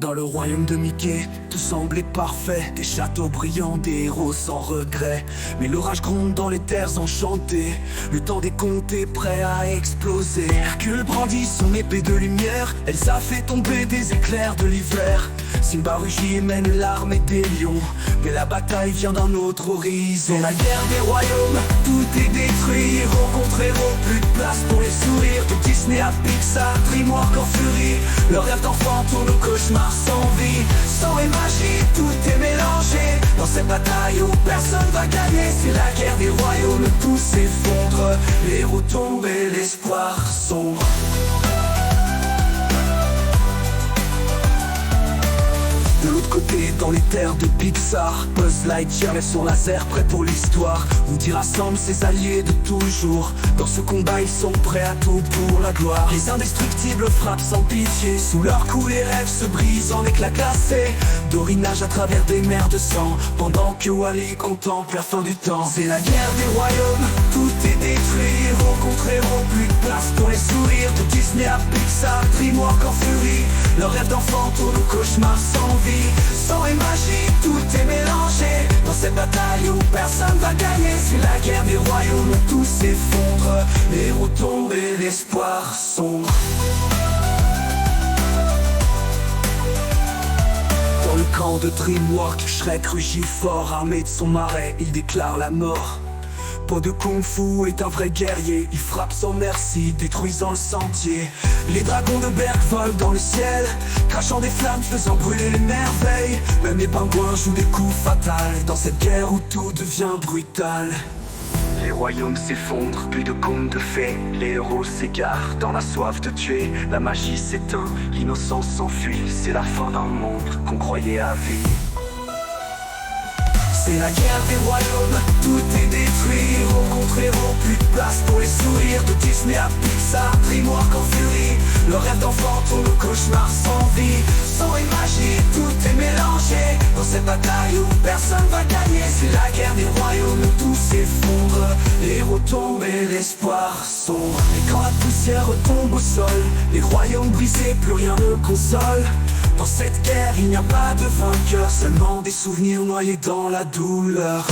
Dans le royaume de Mickey, tout semblait parfait. Des châteaux brillants, des héros sans regret. Mais l'orage gronde dans les terres enchantées. Le temps des contes est prêt à exploser. Hercule brandit son épée de lumière. Elsa fait tomber des éclairs de l'hiver. Simba rugit et mène l'armée des lions. Mais la bataille vient d'un autre horizon. La guerre des royaumes, tout est détruit. Héros contre héros, plus de place pour les sourires. De Disney à Pixar, DreamWorks en furie. Le rêve d'enfant tourne au cauchemar sans vie. Sang et magie, tout est mélangé. Dans cette bataille où personne va gagner. C'est la guerre des royaumes, tout s'effondre. Les héros tombent et l'espoir sombre. De l'autre côté, dans les terres de Pixar, Buzz Lightyear lève son laser prêt pour l'histoire. Woody rassemble ses alliés de toujours. Dans ce combat, ils sont prêts à tout pour la gloire. Les indestructibles frappent sans pitié. Sous leurs coups, les rêves se brisent en éclats glacés. Dory nage à travers des mers de sang, pendant que Wally contemple la fin du temps. C'est la guerre des royaumes, tout est détruit. Héros contre héros, plus de place pour les sourires. De Disney à Pixar, DreamWorks en furie. Le rêve d'enfant tourne au cauchemar sans vie. Sang et magie, tout est mélangé. Dans cette bataille où personne va gagner. C'est la guerre des royaumes, tout s'effondre. Les héros tombent et l'espoir sombre. Dans le camp de DreamWorks, Shrek rugit fort. Armé de son marais, il déclare la mort. Po de Kung Fu est un vrai guerrier. Il frappe sans merci, détruisant le sentier. Les dragons de Berk volent dans le ciel, crachant des flammes, faisant brûler les merveilles. Même les pingouins jouent des coups fatals dans cette guerre où tout devient brutal. Les royaumes s'effondrent, plus de contes de fées. Les héros s'égarent dans la soif de tuer. La magie s'éteint, l'innocence s'enfuit. C'est la fin d'un monde qu'on croyait à vie. C'est la guerre des royaumes, tout est détruit. Héros contre héros, plus de place pour les sourires. De Disney à Pixar, DreamWorks en furie. Le rêve d'enfant tourne au cauchemar sans vie. Sang et magie, tout est mélangé. Dans cette bataille où personne va gagner. C'est la guerre des royaumes, tout s'effondre. Les héros tombent et l'espoir sombre. Et quand la poussière retombe au sol, les royaumes brisés, plus rien ne console. Dans cette guerre, il n'y a pas de vainqueur, seulement des souvenirs noyés dans la douleur.